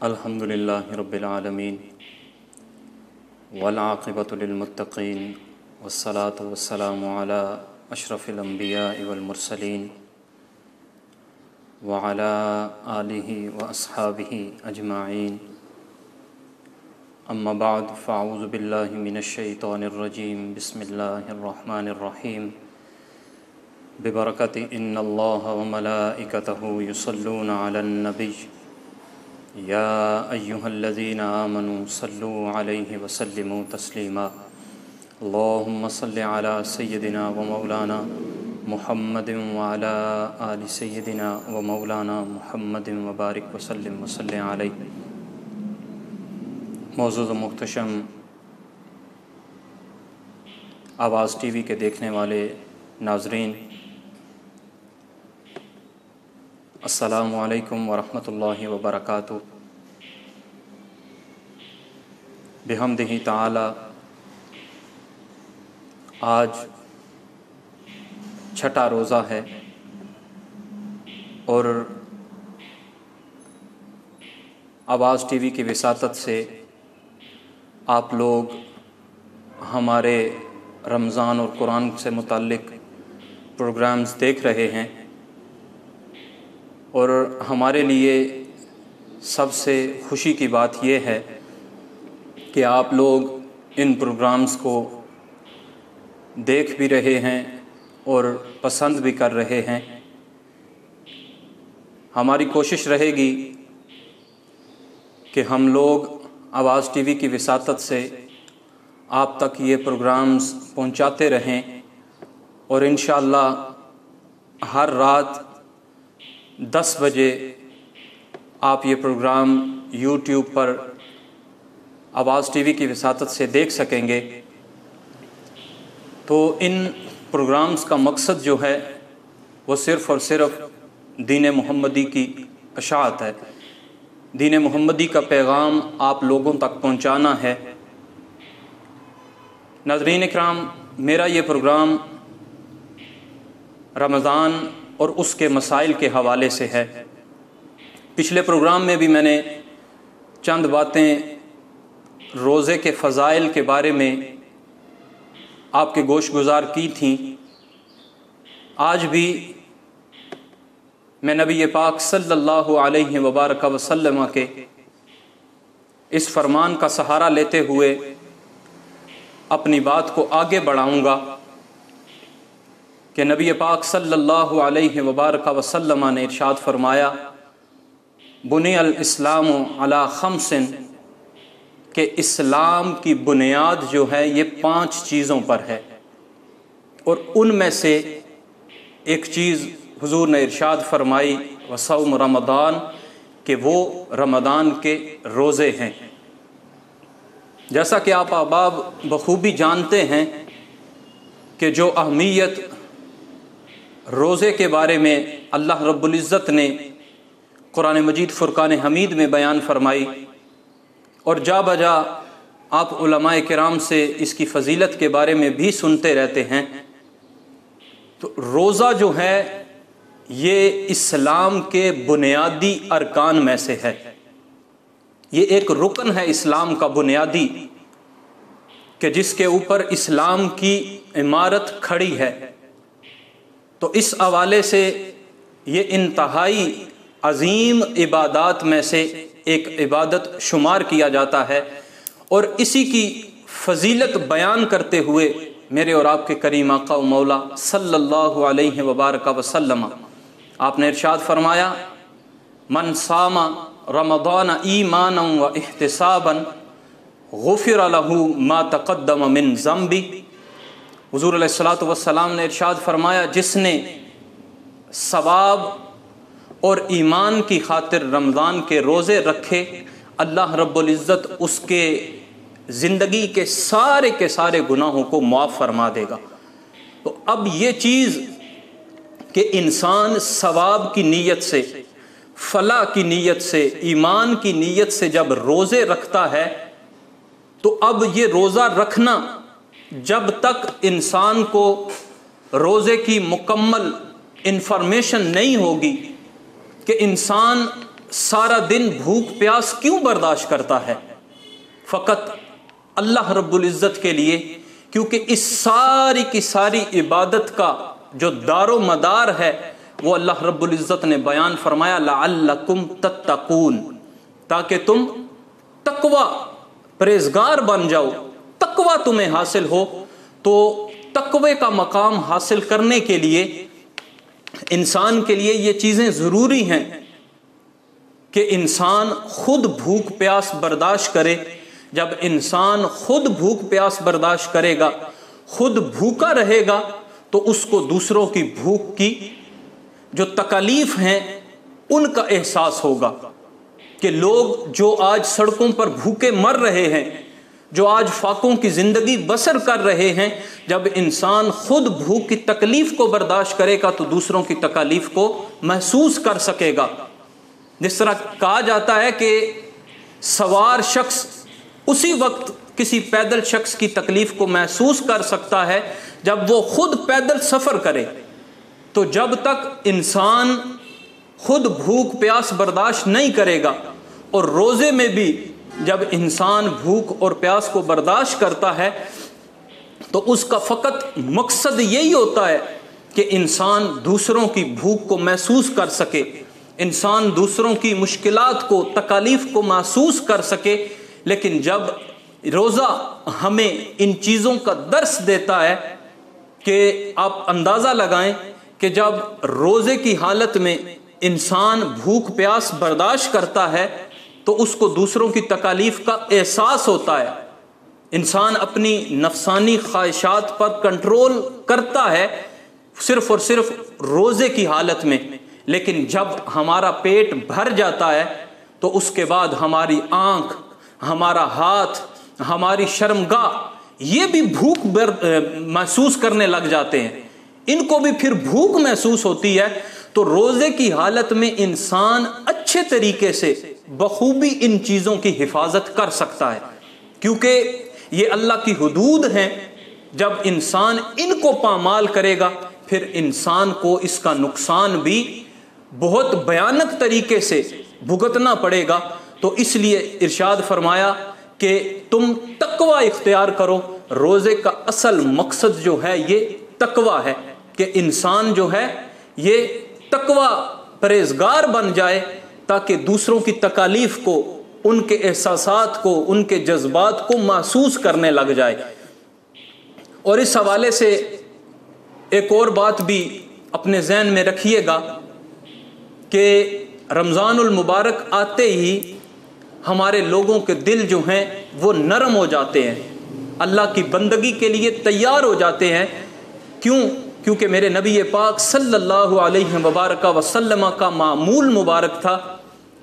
الحمدللہ رب العالمین والعاقبۃ للمتقین والصلاۃ والسلام علی اشرف الانبیاء والمرسلین وعلی آلہ واصحابہ اجمعین اما بعد فاعوذ باللہ من الشیطان الرجیم بسم اللہ الرحمن الرحیم ببرکۃ ان اللہ وملائکتہ یصلون علی النبی یا ایہا الذین آمنوا صلوا علیہ وسلموا تسلیما اللہم صل علی سیدنا و مولانا محمد وعلی آل سیدنا و مولانا محمد وبارک وسلم علیہ۔ معزز و محتشم آواز ٹی وی کے دیکھنے والے ناظرین، السلام علیکم ورحمۃ اللہ وبرکاتہ۔ بحمدہ تعالی آج چھٹا روزہ ہے اور آواز ٹی وی کی وساطت سے آپ لوگ ہمارے رمضان اور قرآن سے متعلق پروگرامز دیکھ رہے ہیں، اور ہمارے لیے سب سے خوشی کی بات یہ ہے کہ آپ لوگ ان پروگرامز کو دیکھ بھی رہے ہیں اور پسند بھی کر رہے ہیں۔ ہماری کوشش رہے گی کہ ہم لوگ آواز ٹی وی کی وساطت سے آپ تک یہ پروگرامز پہنچاتے رہیں، اور انشاءاللہ ہر رات 10 بجے آپ یہ پروگرام یوٹیوب پر آواز ٹی وی کی وساطت سے دیکھ سکیں گے۔ تو ان پروگرامز کا مقصد جو ہے وہ صرف اور صرف دین محمدی کی اشاعت ہے، دین محمدی کا پیغام آپ لوگوں تک پہنچانا ہے۔ ناظرین اکرام، میرا یہ پروگرام رمضان اور اس کے مسائل کے حوالے سے ہے۔ پچھلے پروگرام میں بھی میں نے چند باتیں روزے کے فضائل کے بارے میں آپ کے گوش گزار کی تھیں۔ آج بھی میں نبی پاک صلی اللہ علیہ وبارک وسلم کے اس فرمان کا سہارا لیتے ہوئے اپنی بات کو آگے بڑھاؤں گا کہ نبی پاک صلی اللہ علیہ وبارک وسلم نے ارشاد فرمایا، بنی الاسلام علی خمس، کہ اسلام کی بنیاد جو ہے یہ 5 چیزوں پر ہے، اور ان میں سے ایک چیز حضور نے ارشاد فرمائی وصوم رمضان، کہ وہ رمضان کے روزے ہیں۔ جیسا کہ آپ احباب بخوبی جانتے ہیں کہ جو اہمیت روزے کے بارے میں اللہ رب العزت نے قرآن مجید فرقان حمید میں بیان فرمائی، اور جا بجا آپ علماء کرام سے اس کی فضیلت کے بارے میں بھی سنتے رہتے ہیں، تو روزہ جو ہے یہ اسلام کے بنیادی ارکان میں سے ہے، یہ ایک رکن ہے اسلام کا بنیادی، کہ جس کے اوپر اسلام کی عمارت کھڑی ہے۔ تو اس حوالے سے یہ انتہائی عظیم عبادات میں سے ایک عبادت شمار کیا جاتا ہے، اور اسی کی فضیلت بیان کرتے ہوئے میرے اور آپ کے کریم آقا و مولا صلی اللہ علیہ وبارک وسلم آپ نے ارشاد فرمایا، من صام رمضان ایمانا و احتسابا غفر له ما تقدم من ذنبہ۔ حضور علیہ الصلوۃ والسلام نے ارشاد فرمایا، جس نے ثواب اور ایمان کی خاطر رمضان کے روزے رکھے، اللہ رب العزت اس کے زندگی کے سارے گناہوں کو معاف فرما دے گا۔ تو اب یہ چیز کہ انسان ثواب کی نیت سے، فلاح کی نیت سے، ایمان کی نیت سے جب روزے رکھتا ہے، تو اب یہ روزہ رکھنا جب تک انسان کو روزے کی مکمل انفارمیشن نہیں ہوگی کہ انسان سارا دن بھوک پیاس کیوں برداشت کرتا ہے؟ فقط اللہ رب العزت کے لیے، کیونکہ اس ساری کی ساری عبادت کا جو دار و مدار ہے وہ اللہ رب العزت نے بیان فرمایا لعلکم تتقون، تاکہ تم تقوی پرہیزگار بن جاؤ، تقوی تمہیں حاصل ہو۔ تو تقوی کا مقام حاصل کرنے کے لیے انسان کے لیے یہ چیزیں ضروری ہیں کہ انسان خود بھوک پیاس برداشت کرے۔ جب انسان خود بھوک پیاس برداشت کرے گا، خود بھوکا رہے گا، تو اس کو دوسروں کی بھوک کی جو تکالیف ہیں ان کا احساس ہوگا کہ لوگ جو آج سڑکوں پر بھوکے مر رہے ہیں، جو آج فاقوں کی زندگی بسر کر رہے ہیں، جب انسان خود بھوک کی تکلیف کو برداشت کرے گا تو دوسروں کی تکالیف کو محسوس کر سکے گا۔ جس طرح کہا جاتا ہے کہ سوار شخص اسی وقت کسی پیدل شخص کی تکلیف کو محسوس کر سکتا ہے جب وہ خود پیدل سفر کرے۔ تو جب تک انسان خود بھوک پیاس برداشت نہیں کرے گا، اور روزے میں بھی جب انسان بھوک اور پیاس کو برداشت کرتا ہے تو اس کا فقط مقصد یہی ہوتا ہے کہ انسان دوسروں کی بھوک کو محسوس کر سکے، انسان دوسروں کی مشکلات کو تکالیف کو محسوس کر سکے۔ لیکن جب روزہ ہمیں ان چیزوں کا درس دیتا ہے کہ آپ اندازہ لگائیں کہ جب روزے کی حالت میں انسان بھوک پیاس برداشت کرتا ہے تو اس کو دوسروں کی تکالیف کا احساس ہوتا ہے، انسان اپنی نفسانی خواہشات پر کنٹرول کرتا ہے صرف اور صرف روزے کی حالت میں۔ لیکن جب ہمارا پیٹ بھر جاتا ہے تو اس کے بعد ہماری آنکھ، ہمارا ہاتھ، ہماری شرمگاہ یہ بھی بھوک محسوس کرنے لگ جاتے ہیں، ان کو بھی پھر بھوک محسوس ہوتی ہے۔ تو روزے کی حالت میں انسان اچھے طریقے سے بخوبی ان چیزوں کی حفاظت کر سکتا ہے، کیونکہ یہ اللہ کی حدود ہیں۔ جب انسان ان کو پامال کرے گا پھر انسان کو اس کا نقصان بھی بہت بھیانک طریقے سے بھگتنا پڑے گا۔ تو اس لیے ارشاد فرمایا کہ تم تقوی اختیار کرو۔ روزے کا اصل مقصد جو ہے یہ تقوی ہے کہ انسان جو ہے یہ تقوی پرہیزگار بن جائے تاکہ دوسروں کی تکالیف کو، ان کے احساسات کو، ان کے جذبات کو محسوس کرنے لگ جائے۔ اور اس حوالے سے ایک اور بات بھی اپنے ذہن میں رکھیے گا کہ رمضان المبارک آتے ہی ہمارے لوگوں کے دل جو ہیں وہ نرم ہو جاتے ہیں، اللہ کی بندگی کے لیے تیار ہو جاتے ہیں۔ کیونکہ میرے نبی پاک صلی اللہ علیہ وبارک وسلم کا معمول مبارک تھا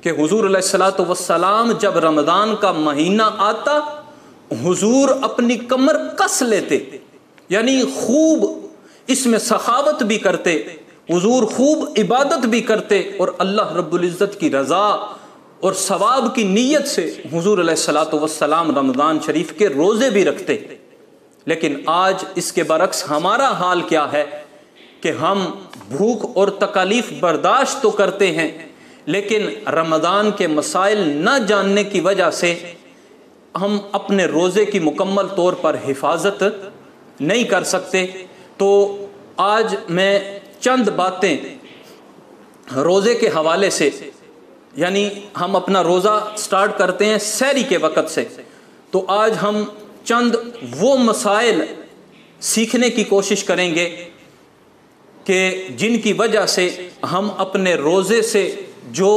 کہ حضور علیہ الصلوۃ والسلام جب رمضان کا مہینہ آتا حضور اپنی کمر کس لیتے، یعنی خوب اس میں سخاوت بھی کرتے، حضور خوب عبادت بھی کرتے، اور اللہ رب العزت کی رضا اور ثواب کی نیت سے حضور علیہ الصلوۃ والسلام رمضان شریف کے روزے بھی رکھتے۔ لیکن آج اس کے برعکس ہمارا حال کیا ہے کہ ہم بھوک اور تکالیف برداشت تو کرتے ہیں لیکن رمضان کے مسائل نہ جاننے کی وجہ سے ہم اپنے روزے کی مکمل طور پر حفاظت نہیں کر سکتے۔ تو آج میں چند باتیں روزے کے حوالے سے، یعنی ہم اپنا روزہ سٹارٹ کرتے ہیں سحری کے وقت سے، تو آج ہم چند وہ مسائل سیکھنے کی کوشش کریں گے کہ جن کی وجہ سے ہم اپنے روزے سے جو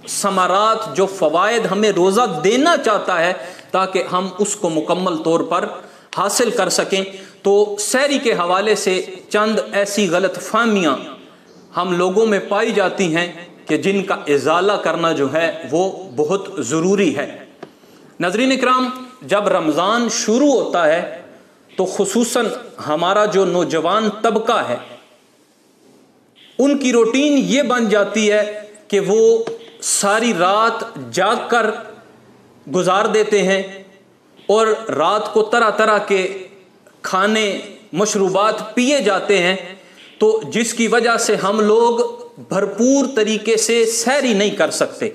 ثمرات، جو فوائد ہمیں روزہ دینا چاہتا ہے تاکہ ہم اس کو مکمل طور پر حاصل کر سکیں۔ تو سحری کے حوالے سے چند ایسی غلط فہمیاں ہم لوگوں میں پائی جاتی ہیں کہ جن کا ازالہ کرنا جو ہے وہ بہت ضروری ہے۔ ناظرین اکرام، جب رمضان شروع ہوتا ہے تو خصوصاً ہمارا جو نوجوان طبقہ ہے ان کی روٹین یہ بن جاتی ہے کہ وہ ساری رات جاگ کر گزار دیتے ہیں اور رات کو طرح طرح کے کھانے مشروبات پیے جاتے ہیں۔ تو جس کی وجہ سے ہم لوگ بھرپور طریقے سے سحری نہیں کر سکتے.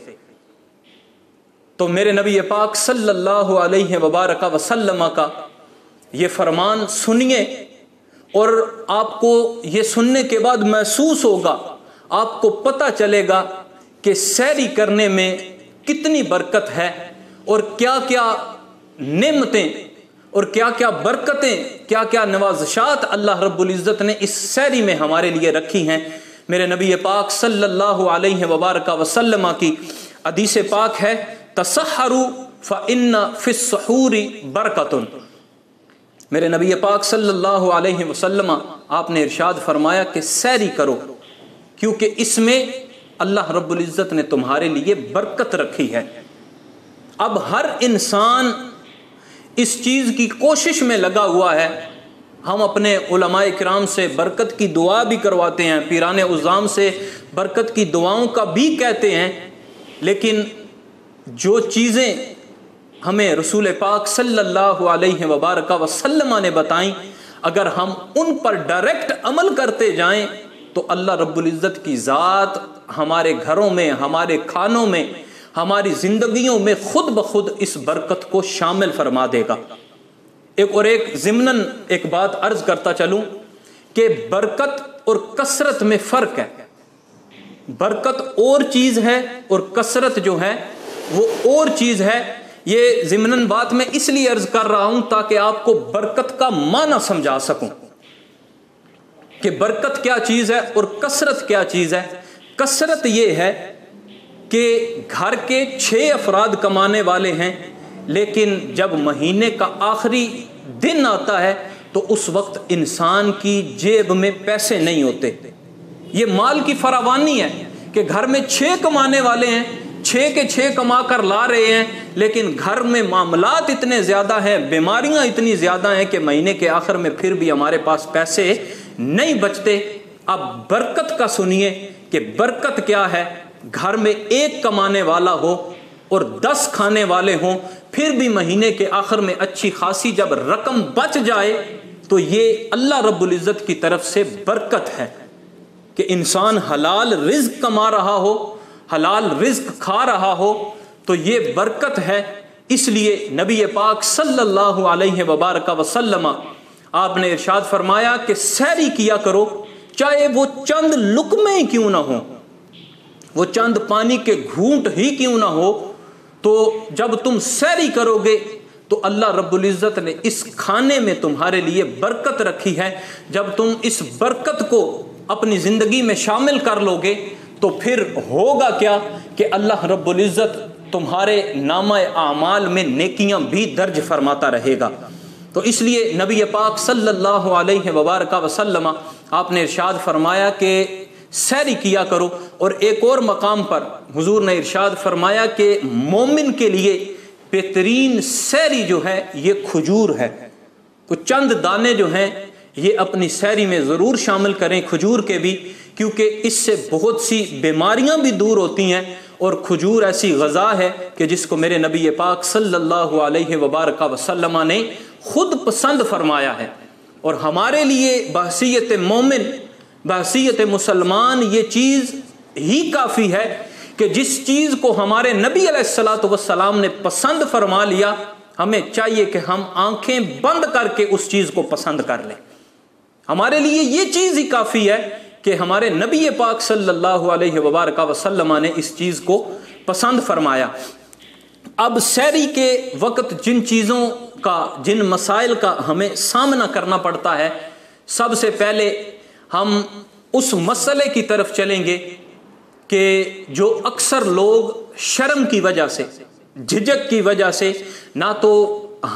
تو میرے نبی پاک صلی اللہ علیہ وبارک وسلم کا یہ فرمان سنیے، اور آپ کو یہ سننے کے بعد محسوس ہوگا، آپ کو پتہ چلے گا کہ سحری کرنے میں کتنی برکت ہے، اور کیا کیا نعمتیں اور کیا کیا برکتیں، کیا کیا نوازشات اللہ رب العزت نے اس سحری میں ہمارے لیے رکھی ہیں. میرے نبی پاک صلی اللہ علیہ وبارک وسلم کی حدیث پاک ہے، تسحروا فإن فی السحور برکۃ. میرے نبی پاک صلی اللہ علیہ وسلم آپ نے ارشاد فرمایا کہ سحری کرو، کیونکہ اس میں اللہ رب العزت نے تمہارے لیے برکت رکھی ہے. اب ہر انسان اس چیز کی کوشش میں لگا ہوا ہے. ہم اپنے علماء کرام سے برکت کی دعا بھی کرواتے ہیں، پیران عظام سے برکت کی دعاؤں کا بھی کہتے ہیں، لیکن جو چیزیں ہمیں رسول پاک صلی اللہ علیہ وبارک وسلم نے بتائیں، اگر ہم ان پر ڈائریکٹ عمل کرتے جائیں تو اللہ رب العزت کی ذات ہمارے گھروں میں، ہمارے کھانوں میں، ہماری زندگیوں میں خود بخود اس برکت کو شامل فرما دے گا. ایک ضمناً ایک بات عرض کرتا چلوں کہ برکت اور کثرت میں فرق ہے. برکت اور چیز ہے اور کثرت جو ہے وہ اور چیز ہے. یہ ضمناً بات میں اس لیے عرض کر رہا ہوں تاکہ آپ کو برکت کا معنی سمجھا سکوں کہ برکت کیا چیز ہے اور کثرت کیا چیز ہے. کثرت یہ ہے کہ گھر کے 6 افراد کمانے والے ہیں، لیکن جب مہینے کا آخری دن آتا ہے تو اس وقت انسان کی جیب میں پیسے نہیں ہوتے. یہ مال کی فراوانی ہے کہ گھر میں 6 کمانے والے ہیں، 6 کے 6 کما کر لا رہے ہیں، لیکن گھر میں معاملات اتنے زیادہ ہیں، بیماریاں اتنی زیادہ ہیں کہ مہینے کے آخر میں پھر بھی ہمارے پاس پیسے نہیں بچتے. اب برکت کا سنیے کہ برکت کیا ہے. گھر میں 1 کمانے والا ہو اور 10 کھانے والے ہوں، پھر بھی مہینے کے آخر میں اچھی خاصی جب رقم بچ جائے تو یہ اللہ رب العزت کی طرف سے برکت ہے کہ انسان حلال رزق کما رہا ہو، حلال رزق کھا رہا ہو، تو یہ برکت ہے. اس لیے نبی پاک صلی اللہ علیہ وبارک وسلم آپ نے ارشاد فرمایا کہ سحری کیا کرو، چاہے وہ چند لقمے کیوں نہ ہوں، وہ چند پانی کے گھونٹ ہی کیوں نہ ہو. تو جب تم سحری کرو گے تو اللہ رب العزت نے اس کھانے میں تمہارے لیے برکت رکھی ہے. جب تم اس برکت کو اپنی زندگی میں شامل کر لو گے تو پھر ہوگا کیا کہ اللہ رب العزت تمہارے نامہ اعمال میں نیکیاں بھی درج فرماتا رہے گا. تو اس لیے نبی پاک صلی اللہ علیہ وبارک وسلم آپ نے ارشاد فرمایا کہ سحری کیا کرو. اور ایک اور مقام پر حضور نے ارشاد فرمایا کہ مومن کے لیے بہترین سحری جو ہے یہ کھجور ہے. کچھ چند دانے جو ہیں یہ اپنی سحری میں ضرور شامل کریں کھجور کے بھی، کیونکہ اس سے بہت سی بیماریاں بھی دور ہوتی ہیں. اور کھجور ایسی غذا ہے کہ جس کو میرے نبی پاک صلی اللہ علیہ وبارک وسلم نے خود پسند فرمایا ہے. اور ہمارے لیے بحیثیت مومن، بحیثیت مسلمان یہ چیز ہی کافی ہے کہ جس چیز کو ہمارے نبی علیہ الصلوۃ والسلام نے پسند فرما لیا، ہمیں چاہیے کہ ہم آنکھیں بند کر کے اس چیز کو پسند کر لیں. ہمارے لیے یہ چیز ہی کافی ہے کہ ہمارے نبی پاک صلی اللہ علیہ وبارک وسلم نے اس چیز کو پسند فرمایا. اب سحری کے وقت جن چیزوں کا، جن مسائل کا ہمیں سامنا کرنا پڑتا ہے، سب سے پہلے ہم اس مسئلے کی طرف چلیں گے کہ جو اکثر لوگ شرم کی وجہ سے، جھجک کی وجہ سے، نہ تو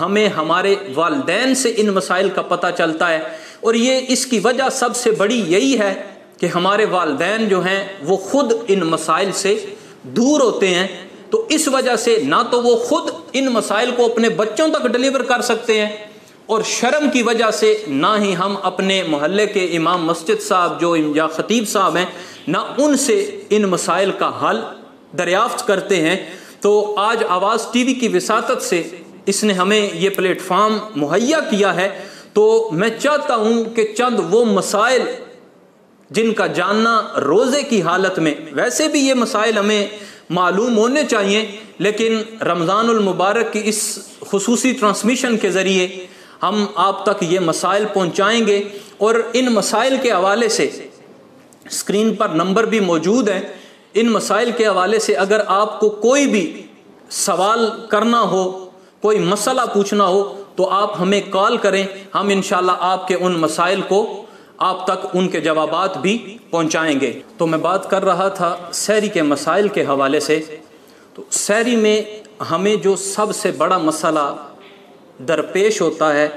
ہمیں ہمارے والدین سے ان مسائل کا پتہ چلتا ہے، اور یہ اس کی وجہ سب سے بڑی یہی ہے کہ ہمارے والدین جو ہیں وہ خود ان مسائل سے دور ہوتے ہیں. تو اس وجہ سے نہ تو وہ خود ان مسائل کو اپنے بچوں تک ڈلیور کر سکتے ہیں، اور شرم کی وجہ سے نہ ہی ہم اپنے محلے کے امام مسجد صاحب جو یا خطیب صاحب ہیں، نہ ان سے ان مسائل کا حل دریافت کرتے ہیں. تو آج آواز ٹی وی کی وساطت سے اس نے ہمیں یہ پلیٹ فارم مہیا کیا ہے. تو میں چاہتا ہوں کہ چند وہ مسائل جن کا جاننا روزے کی حالت میں، ویسے بھی یہ مسائل ہمیں معلوم ہونے چاہیے، لیکن رمضان المبارک کی اس خصوصی ٹرانسمیشن کے ذریعے ہم آپ تک یہ مسائل پہنچائیں گے، اور ان مسائل کے حوالے سے اسکرین پر نمبر بھی موجود ہیں۔ ان مسائل کے حوالے سے اگر آپ کو کوئی بھی سوال کرنا ہو، کوئی مسئلہ پوچھنا ہو، تو آپ ہمیں کال کریں، ہم انشاءاللہ آپ کے ان مسائل کو آپ تک ان کے جوابات بھی پہنچائیں گے۔ تو میں بات کر رہا تھا سحری کے مسائل کے حوالے سے۔ تو سحری میں ہمیں جو سب سے بڑا مسئلہ درپیش ہوتا ہے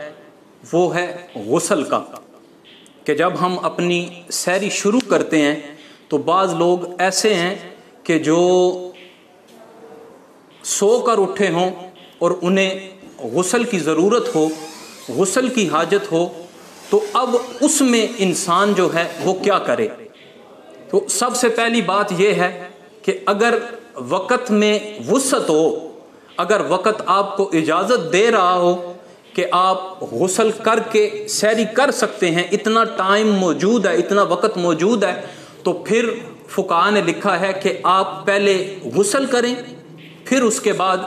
وہ ہے غسل کا، کہ جب ہم اپنی سحری شروع کرتے ہیں تو بعض لوگ ایسے ہیں کہ جو سو کر اٹھے ہوں اور انہیں غسل کی ضرورت ہو، غسل کی حاجت ہو، تو اب اس میں انسان جو ہے وہ کیا کرے؟ تو سب سے پہلی بات یہ ہے کہ اگر وقت میں وسعت ہو، اگر وقت آپ کو اجازت دے رہا ہو کہ آپ غسل کر کے سحری کر سکتے ہیں، اتنا ٹائم موجود ہے، اتنا وقت موجود ہے، تو پھر فقہاء نے لکھا ہے کہ آپ پہلے غسل کریں پھر اس کے بعد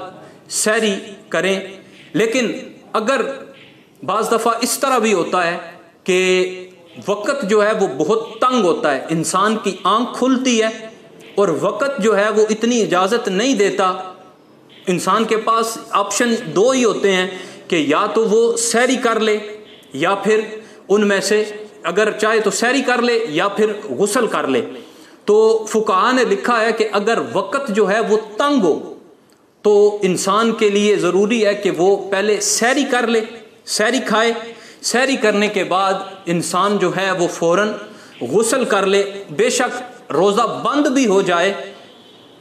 سحری کریں۔ لیکن اگر بعض دفعہ اس طرح بھی ہوتا ہے کہ وقت جو ہے وہ بہت تنگ ہوتا ہے، انسان کی آنکھ کھلتی ہے اور وقت جو ہے وہ اتنی اجازت نہیں دیتا، انسان کے پاس آپشن دو ہی ہوتے ہیں کہ یا تو وہ سحری کر لے، یا پھر ان میں سے اگر چاہے تو سحری کر لے یا پھر غسل کر لے۔ تو فقہاء نے لکھا ہے کہ اگر وقت جو ہے وہ تنگ ہو تو انسان کے لیے ضروری ہے کہ وہ پہلے سحری کر لے، سحری کھائے، سحری کرنے کے بعد انسان جو ہے وہ فوراً غسل کر لے۔ بے شک روزہ بند بھی ہو جائے،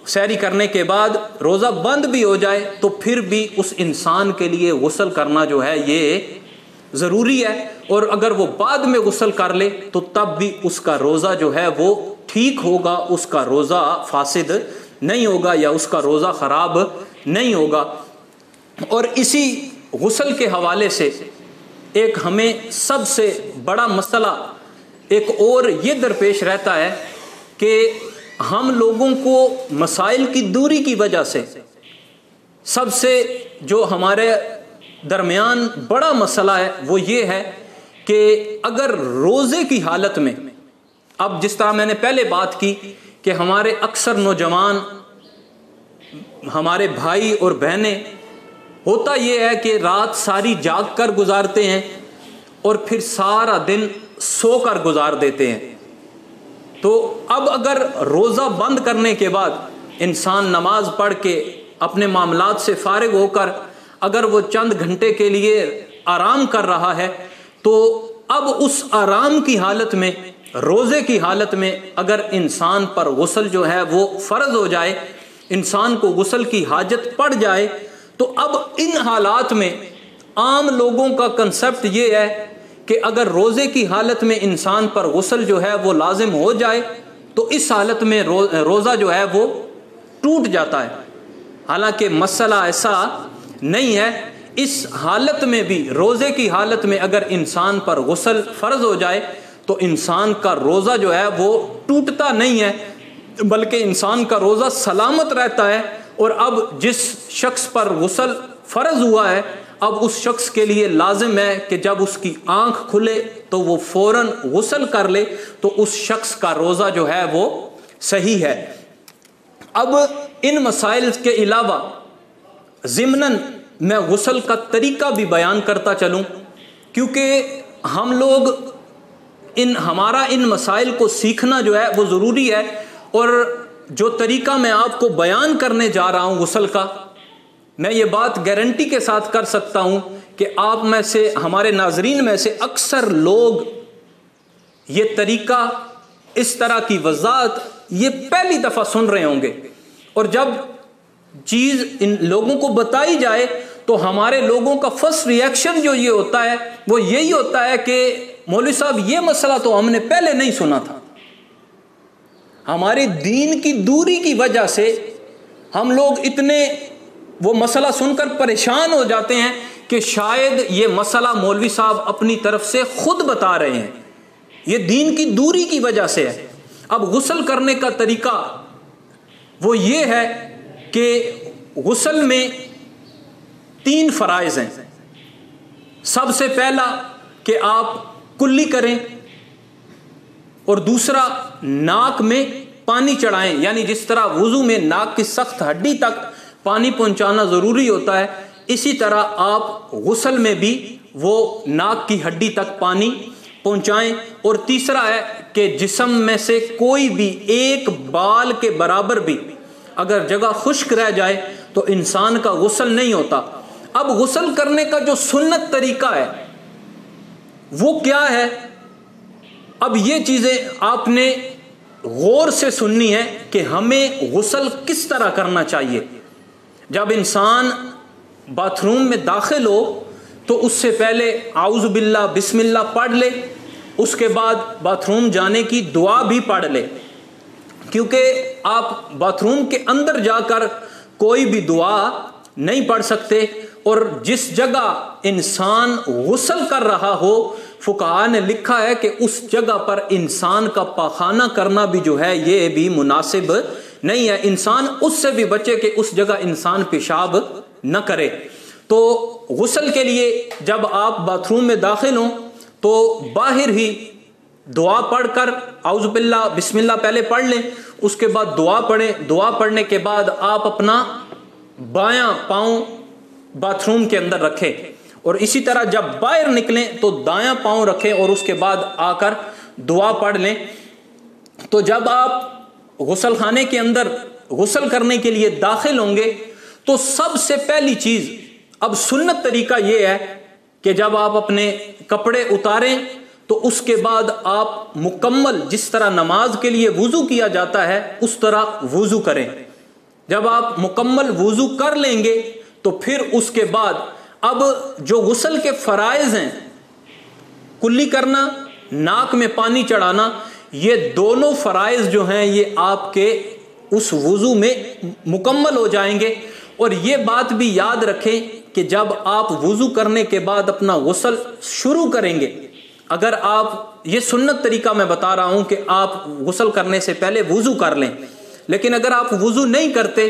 سحری کرنے کے بعد روزہ بند بھی ہو جائے تو پھر بھی اس انسان کے لیے غسل کرنا جو ہے یہ ضروری ہے، اور اگر وہ بعد میں غسل کر لے تو تب بھی اس کا روزہ جو ہے وہ ٹھیک ہوگا، اس کا روزہ فاسد نہیں ہوگا یا اس کا روزہ خراب نہیں ہوگا۔ اور اسی غسل کے حوالے سے ایک ہمیں سب سے بڑا مسئلہ ایک اور یہ درپیش رہتا ہے کہ ہم لوگوں کو مسائل کی دوری کی وجہ سے سب سے جو ہمارے درمیان بڑا مسئلہ ہے وہ یہ ہے کہ اگر روزے کی حالت میں، اب جس طرح میں نے پہلے بات کی کہ ہمارے اکثر نوجوان، ہمارے بھائی اور بہنیں، ہوتا یہ ہے کہ رات ساری جاگ کر گزارتے ہیں اور پھر سارا دن سو کر گزار دیتے ہیں۔ تو اب اگر روزہ بند کرنے کے بعد انسان نماز پڑھ کے اپنے معاملات سے فارغ ہو کر اگر وہ چند گھنٹے کے لیے آرام کر رہا ہے، تو اب اس آرام کی حالت میں، روزے کی حالت میں اگر انسان پر غسل جو ہے وہ فرض ہو جائے، انسان کو غسل کی حاجت پڑ جائے، تو اب ان حالات میں عام لوگوں کا کنسپٹ یہ ہے کہ اگر روزے کی حالت میں انسان پر غسل جو ہے وہ لازم ہو جائے تو اس حالت میں روزہ جو ہے وہ ٹوٹ جاتا ہے۔ حالانکہ مسئلہ ایسا نہیں ہے، اس حالت میں بھی، روزے کی حالت میں اگر انسان پر غسل فرض ہو جائے تو انسان کا روزہ جو ہے وہ ٹوٹتا نہیں ہے، بلکہ انسان کا روزہ سلامت رہتا ہے۔ اور اب جس شخص پر غسل فرض ہوا ہے، اب اس شخص کے لیے لازم ہے کہ جب اس کی آنکھ کھلے تو وہ فوراً غسل کر لے، تو اس شخص کا روزہ جو ہے وہ صحیح ہے۔ اب ان مسائل کے علاوہ ضمناً میں غسل کا طریقہ بھی بیان کرتا چلوں، کیونکہ ہم لوگ ہمارا ان مسائل کو سیکھنا جو ہے وہ ضروری ہے، اور جو طریقہ میں آپ کو بیان کرنے جا رہا ہوں غسل کا، میں یہ بات گارنٹی کے ساتھ کر سکتا ہوں کہ آپ میں سے، ہمارے ناظرین میں سے اکثر لوگ یہ طریقہ، اس طرح کی وضاحت یہ پہلی دفعہ سن رہے ہوں گے، اور جب چیز ان لوگوں کو بتائی جائے تو ہمارے لوگوں کا فرسٹ ری ایکشن جو یہ ہوتا ہے وہ یہی ہوتا ہے کہ مولوی صاحب یہ مسئلہ تو ہم نے پہلے نہیں سنا تھا۔ ہمارے دین کی دوری کی وجہ سے ہم لوگ اتنے وہ مسئلہ سن کر پریشان ہو جاتے ہیں کہ شاید یہ مسئلہ مولوی صاحب اپنی طرف سے خود بتا رہے ہیں، یہ دین کی دوری کی وجہ سے ہے۔ اب غسل کرنے کا طریقہ وہ یہ ہے کہ غسل میں 3 فرائض ہیں۔ سب سے پہلا کہ آپ کلی کریں، اور دوسرا ناک میں پانی چڑھائیں، یعنی جس طرح وضو میں ناک کی سخت ہڈی تک پانی پہنچانا ضروری ہوتا ہے، اسی طرح آپ غسل میں بھی وہ ناک کی ہڈی تک پانی پہنچائیں۔ اور تیسرا ہے کہ جسم میں سے کوئی بھی ایک بال کے برابر بھی اگر جگہ خشک رہ جائے تو انسان کا غسل نہیں ہوتا۔ اب غسل کرنے کا جو سنت طریقہ ہے وہ کیا ہے؟ اب یہ چیزیں آپ نے غور سے سننی ہے کہ ہمیں غسل کس طرح کرنا چاہیے۔ جب انسان باتھ روم میں داخل ہو تو اس سے پہلے اعوذ باللہ بسم اللہ پڑھ لے، اس کے بعد باتھ روم جانے کی دعا بھی پڑھ لے، کیونکہ آپ باتھ روم کے اندر جا کر کوئی بھی دعا نہیں پڑھ سکتے، اور جس جگہ انسان غسل کر رہا ہو فقہاء نے لکھا ہے کہ اس جگہ پر انسان کا پاخانہ کرنا بھی جو ہے یہ بھی مناسب نہیں ہے، انسان اس سے بھی بچے کہ اس جگہ انسان پیشاب نہ کرے۔ تو غسل کے لیے جب آپ باتھ روم میں داخل ہوں تو باہر ہی دعا پڑھ کر اعوذ باللہ بسم اللہ پہلے پڑھ لیں، اس کے بعد دعا پڑھیں، دعا پڑھنے کے بعد آپ اپنا بایاں پاؤں باتھ روم کے اندر رکھیں، اور اسی طرح جب باہر نکلیں تو دایاں پاؤں رکھیں اور اس کے بعد آ کر دعا پڑھ لیں۔ تو جب آپ غسل خانے کے اندر غسل کرنے کے لیے داخل ہوں گے تو سب سے پہلی چیز، اب سنت طریقہ یہ ہے کہ جب آپ اپنے کپڑے اتاریں تو اس کے بعد آپ مکمل جس طرح نماز کے لیے وضو کیا جاتا ہے اس طرح وضو کریں۔ جب آپ مکمل وضو کر لیں گے تو پھر اس کے بعد اب جو غسل کے فرائض ہیں، کلی کرنا، ناک میں پانی چڑھانا، یہ دونوں فرائض جو ہیں یہ آپ کے اس وضو میں مکمل ہو جائیں گے۔ اور یہ بات بھی یاد رکھیں کہ جب آپ وضو کرنے کے بعد اپنا غسل شروع کریں گے، اگر آپ یہ سنت طریقہ میں بتا رہا ہوں کہ آپ غسل کرنے سے پہلے وضو کر لیں، لیکن اگر آپ وضو نہیں کرتے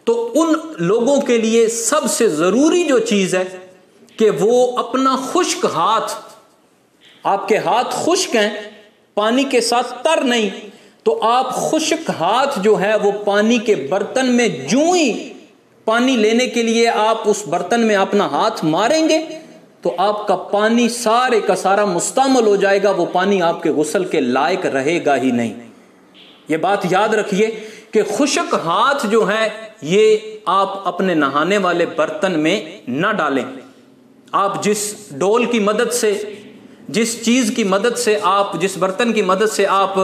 تو ان لوگوں کے لیے سب سے ضروری جو چیز ہے کہ وہ اپنا خشک ہاتھ، آپ کے ہاتھ خشک ہیں پانی کے ساتھ تر نہیں، تو آپ خشک ہاتھ جو ہے وہ پانی کے برتن میں جوں ہی پانی لینے کے لیے آپ اس برتن میں اپنا ہاتھ ماریں گے تو آپ کا پانی سارے کا سارا مستعمل ہو جائے گا، وہ پانی آپ کے غسل کے لائق رہے گا ہی نہیں۔ یہ بات یاد رکھیے کہ خشک ہاتھ جو ہے یہ آپ اپنے نہانے والے برتن میں نہ ڈالیں۔ آپ جس ڈول کی مدد سے، جس چیز کی مدد سے آپ، جس برتن کی مدد سے آپ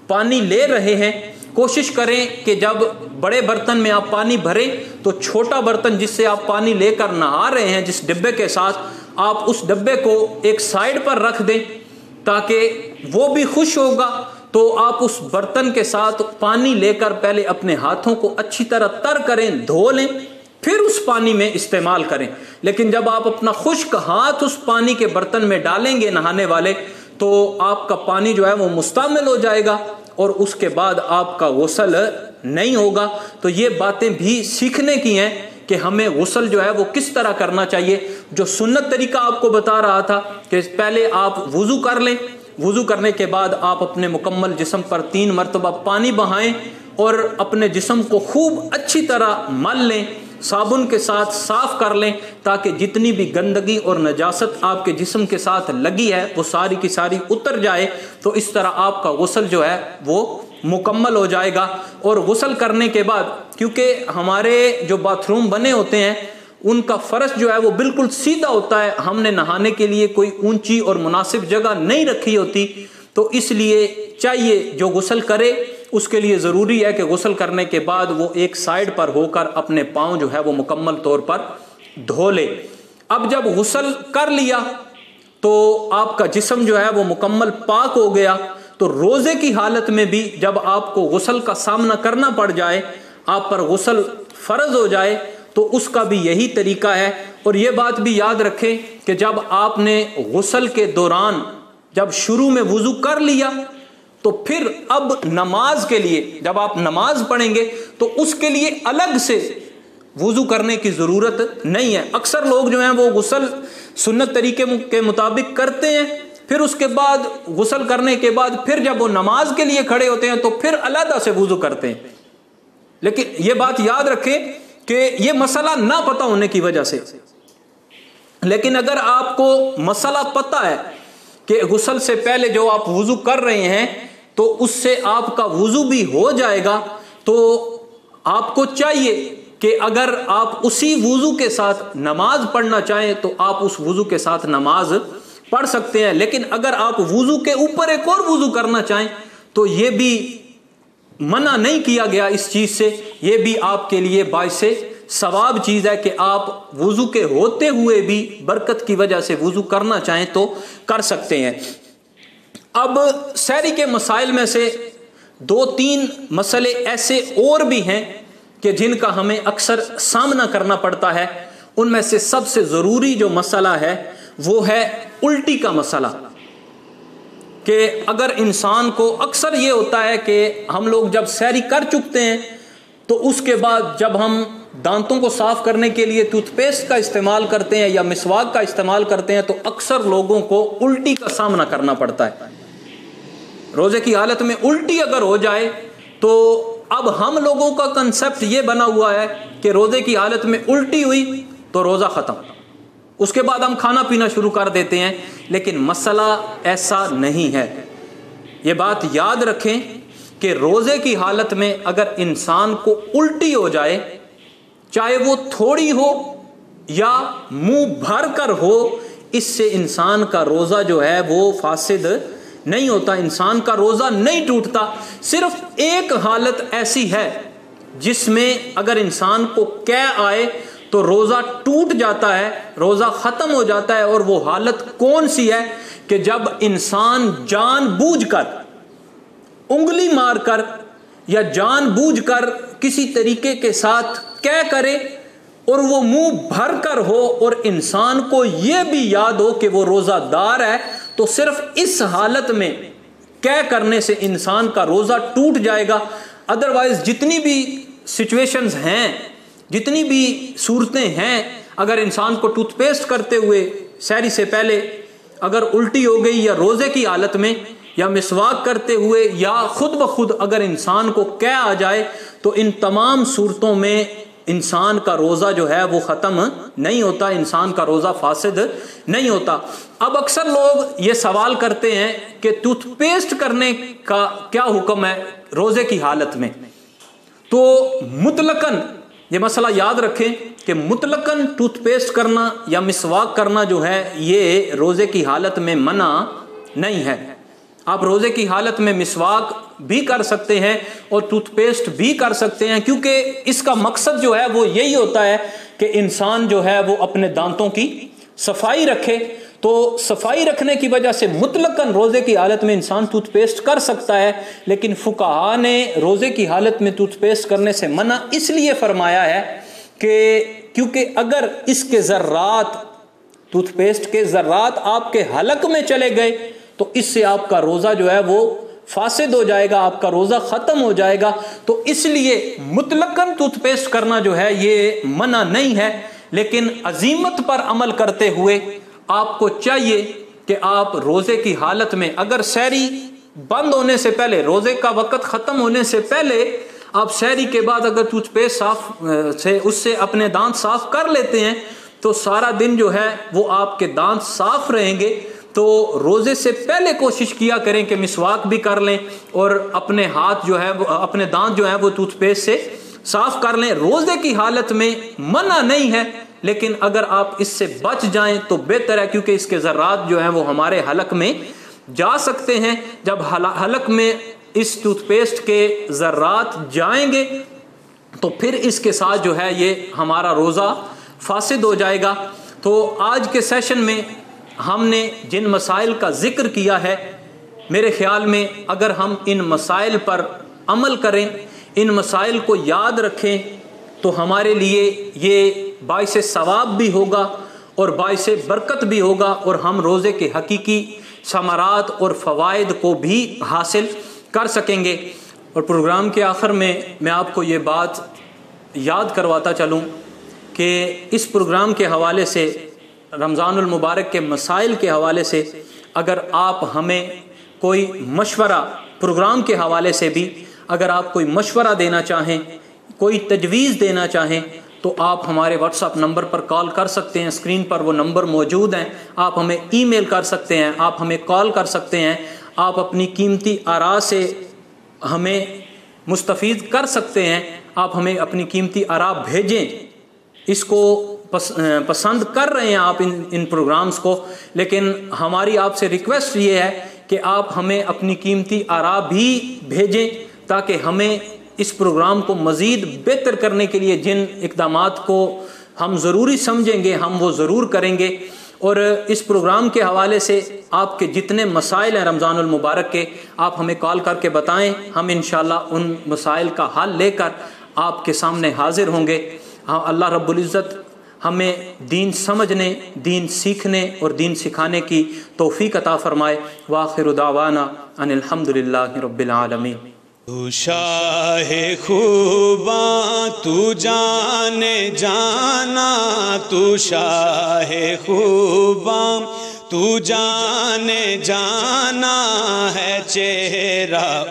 پانی لے رہے ہیں، کوشش کریں کہ جب بڑے برتن میں آپ پانی بھریں تو چھوٹا برتن جس سے آپ پانی لے کر نہا رہے ہیں، جس ڈبے کے ساتھ، آپ اس ڈبے کو ایک سائڈ پر رکھ دیں تاکہ وہ بھی خشک ہوگا تو آپ اس برتن کے ساتھ پانی لے کر پہلے اپنے ہاتھوں کو اچھی طرح تر کریں، دھو لیں، پھر اس پانی میں استعمال کریں۔ لیکن جب آپ اپنا خشک ہاتھ اس پانی کے برتن میں ڈالیں گے نہانے والے تو آپ کا پانی جو ہے وہ مستعمل ہو جائے گا اور اس کے بعد آپ کا غسل نہیں ہوگا۔ تو یہ باتیں بھی سیکھنے کی ہیں کہ ہمیں غسل جو ہے وہ کس طرح کرنا چاہیے۔ جو سنت طریقہ آپ کو بتا رہا تھا کہ پہلے آپ وضو کر لیں، وضو کرنے کے بعد آپ اپنے مکمل جسم پر 3 مرتبہ پانی بہائیں اور اپنے جسم کو خوب اچھی طرح مل لیں، صابن کے ساتھ صاف کر لیں تاکہ جتنی بھی گندگی اور نجاست آپ کے جسم کے ساتھ لگی ہے وہ ساری کی ساری اتر جائے۔ تو اس طرح آپ کا غسل جو ہے وہ مکمل ہو جائے گا۔ اور غسل کرنے کے بعد، کیونکہ ہمارے جو باتھ روم بنے ہوتے ہیں ان کا فرش جو ہے وہ بالکل سیدھا ہوتا ہے، ہم نے نہانے کے لیے کوئی اونچی اور مناسب جگہ نہیں رکھی ہوتی، تو اس لیے چاہیے جو غسل کرے اس کے لیے ضروری ہے کہ غسل کرنے کے بعد وہ ایک سائڈ پر ہو کر اپنے پاؤں جو ہے وہ مکمل طور پر دھو لے۔ اب جب غسل کر لیا تو آپ کا جسم جو ہے وہ مکمل پاک ہو گیا، تو روزے کی حالت میں بھی جب آپ کو غسل کا سامنا کرنا پڑ جائے، آپ پر غسل فرض ہو جائے، تو اس کا بھی یہی طریقہ ہے۔ اور یہ بات بھی یاد رکھیں کہ جب آپ نے غسل کے دوران جب شروع میں وضو کر لیا تو پھر اب نماز کے لیے جب آپ نماز پڑھیں گے تو اس کے لیے الگ سے وضو کرنے کی ضرورت نہیں ہے۔ اکثر لوگ جو ہیں وہ غسل سنت طریقے کے مطابق کرتے ہیں، پھر اس کے بعد غسل کرنے کے بعد پھر جب وہ نماز کے لیے کھڑے ہوتے ہیں تو پھر علیحدہ سے وضو کرتے ہیں۔ لیکن یہ بات یاد رکھیں کہ یہ مسئلہ نہ پتہ ہونے کی وجہ سے، لیکن اگر آپ کو مسئلہ پتہ ہے کہ غسل سے پہلے جو آپ وضو کر رہے ہیں تو اس سے آپ کا وضو بھی ہو جائے گا، تو آپ کو چاہیے کہ اگر آپ اسی وضو کے ساتھ نماز پڑھنا چاہیں تو آپ اس وضو کے ساتھ نماز پڑھ سکتے ہیں۔ لیکن اگر آپ وضو کے اوپر ایک اور وضو کرنا چاہیں تو یہ بھی منع نہیں کیا گیا اس چیز سے، یہ بھی آپ کے لیے باعث ثواب چیز ہے کہ آپ وضو کے ہوتے ہوئے بھی برکت کی وجہ سے وضو کرنا چاہیں تو کر سکتے ہیں۔ اب سحری کے مسائل میں سے 2-3 مسئلے ایسے اور بھی ہیں کہ جن کا ہمیں اکثر سامنا کرنا پڑتا ہے۔ ان میں سے سب سے ضروری جو مسئلہ ہے وہ ہے الٹی کا مسئلہ، کہ اگر انسان کو اکثر یہ ہوتا ہے کہ ہم لوگ جب سحری کر چکتے ہیں تو اس کے بعد جب ہم دانتوں کو صاف کرنے کے لیے ٹوتھ پیسٹ کا استعمال کرتے ہیں یا مسواک کا استعمال کرتے ہیں تو اکثر لوگوں کو الٹی کا سامنا کرنا پڑتا ہے۔ روزے کی حالت میں الٹی اگر ہو جائے تو اب ہم لوگوں کا کنسپٹ یہ بنا ہوا ہے کہ روزے کی حالت میں الٹی ہوئی تو روزہ ختم، اس کے بعد ہم کھانا پینا شروع کر دیتے ہیں، لیکن مسئلہ ایسا نہیں ہے۔ یہ بات یاد رکھیں کہ روزے کی حالت میں اگر انسان کو الٹی ہو جائے، چاہے وہ تھوڑی ہو یا منہ بھر کر ہو، اس سے انسان کا روزہ جو ہے وہ فاسد نہیں ہوتا، انسان کا روزہ نہیں ٹوٹتا۔ صرف ایک حالت ایسی ہے جس میں اگر انسان کو قے آئے تو روزہ ٹوٹ جاتا ہے، روزہ ختم ہو جاتا ہے، اور وہ حالت کون سی ہے کہ جب انسان جان بوجھ کر انگلی مار کر یا جان بوجھ کر کسی طریقے کے ساتھ قے کرے اور وہ منہ بھر کر ہو اور انسان کو یہ بھی یاد ہو کہ وہ روزہ دار ہے، تو صرف اس حالت میں قے کرنے سے انسان کا روزہ ٹوٹ جائے گا۔ ادروائز جتنی بھی سچویشنز ہیں، جتنی بھی صورتیں ہیں، اگر انسان کو ٹوتھ پیسٹ کرتے ہوئے سحری سے پہلے اگر الٹی ہو گئی، یا روزے کی حالت میں، یا مسواک کرتے ہوئے، یا خود بخود اگر انسان کو قے آ جائے، تو ان تمام صورتوں میں انسان کا روزہ جو ہے وہ ختم نہیں ہوتا، انسان کا روزہ فاسد نہیں ہوتا۔ اب اکثر لوگ یہ سوال کرتے ہیں کہ ٹوتھ پیسٹ کرنے کا کیا حکم ہے روزے کی حالت میں؟ تو مطلقاً یہ مسئلہ یاد رکھیں کہ مطلقاً ٹوتھ پیسٹ کرنا یا مسواک کرنا جو ہے یہ روزے کی حالت میں منع نہیں ہے۔ آپ روزے کی حالت میں مسواک بھی کر سکتے ہیں اور ٹوتھ پیسٹ بھی کر سکتے ہیں، کیونکہ اس کا مقصد جو ہے وہ یہی ہوتا ہے کہ انسان جو ہے وہ اپنے دانتوں کی صفائی رکھے۔ تو صفائی رکھنے کی وجہ سے مطلقاً روزے کی حالت میں انسان ٹوتھ پیسٹ کر سکتا ہے، لیکن فقہا نے روزے کی حالت میں ٹوتھ پیسٹ کرنے سے منع اس لیے فرمایا ہے کہ کیونکہ اگر اس کے ذرات، ٹوتھ پیسٹ کے ذرات آپ کے حلق میں چلے گئے تو اس سے آپ کا روزہ جو ہے وہ فاسد ہو جائے گا، آپ کا روزہ ختم ہو جائے گا۔ تو اس لیے مطلقاً ٹوتھ پیسٹ کرنا جو ہے یہ منع نہیں ہے، لیکن عزیمت پر عمل کرتے ہوئے آپ کو چاہیے کہ آپ روزے کی حالت میں اگر سحری بند ہونے سے پہلے، روزے کا وقت ختم ہونے سے پہلے آپ سحری کے بعد اگر ٹوتھ پیسٹ اس سے اپنے دانت صاف کر لیتے ہیں تو سارا دن جو ہے وہ آپ کے دانت صاف رہیں گے۔ تو روزے سے پہلے کوشش کیا کریں کہ مسواک بھی کر لیں اور اپنے ہاتھ جو ہے وہ، اپنے دانت جو ہے وہ ٹوتھ پیسٹ سے صاف کر لیں۔ روزے کی حالت میں منع نہیں ہے، لیکن اگر آپ اس سے بچ جائیں تو بہتر ہے، کیونکہ اس کے ذرات جو ہیں وہ ہمارے حلق میں جا سکتے ہیں۔ جب حلق میں اس ٹوتھ پیسٹ کے ذرات جائیں گے تو پھر اس کے ساتھ جو ہے یہ ہمارا روزہ فاسد ہو جائے گا۔ تو آج کے سیشن میں ہم نے جن مسائل کا ذکر کیا ہے، میرے خیال میں اگر ہم ان مسائل پر عمل کریں، ان مسائل کو یاد رکھیں، تو ہمارے لیے یہ باعث ثواب بھی ہوگا اور باعث برکت بھی ہوگا، اور ہم روزے کے حقیقی ثمرات اور فوائد کو بھی حاصل کر سکیں گے۔ اور پروگرام کے آخر میں آپ کو یہ بات یاد کرواتا چلوں کہ اس پروگرام کے حوالے سے، رمضان المبارک کے مسائل کے حوالے سے، اگر آپ ہمیں کوئی مشورہ، پروگرام کے حوالے سے بھی اگر آپ کوئی مشورہ دینا چاہیں، کوئی تجویز دینا چاہیں، تو آپ ہمارے واٹس ایپ نمبر پر کال کر سکتے ہیں۔ اسکرین پر وہ نمبر موجود ہیں، آپ ہمیں ای میل کر سکتے ہیں، آپ ہمیں کال کر سکتے ہیں، آپ اپنی قیمتی آراء سے ہمیں مستفید کر سکتے ہیں، آپ ہمیں اپنی قیمتی آراء بھیجیں۔ اس کو پسند کر رہے ہیں آپ ان پروگرامز کو، لیکن ہماری آپ سے ریکویسٹ یہ ہے کہ آپ ہمیں اپنی قیمتی آراء بھی بھیجیں، تاکہ ہمیں اس پروگرام کو مزید بہتر کرنے کے لیے جن اقدامات کو ہم ضروری سمجھیں گے ہم وہ ضرور کریں گے۔ اور اس پروگرام کے حوالے سے آپ کے جتنے مسائل ہیں رمضان المبارک کے، آپ ہمیں کال کر کے بتائیں، ہم انشاءاللہ ان مسائل کا حل لے کر آپ کے سامنے حاضر ہوں گے۔ اللہ رب العزت ہمیں دین سمجھنے، دین سیکھنے اور دین سکھانے کی توفیق عطا فرمائے۔ وآخر دعوانا ان الحمدللہ رب العالمین۔ تو شاہ خوباں تو جان جانا، تو شاہ خوباں تو جان جانا ہے، چہرہ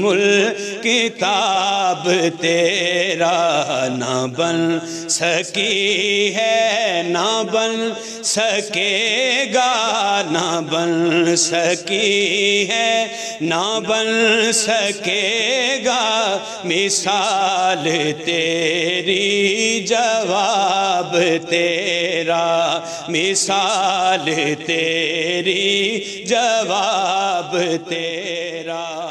الکتاب تیرا نہ بن سکی ہے، نہ بن سکے گا، نہ بن سکی ہے، نہ بن سکے گا، مثال تیری جواب تیرا، مثال تیری جواب تیرا۔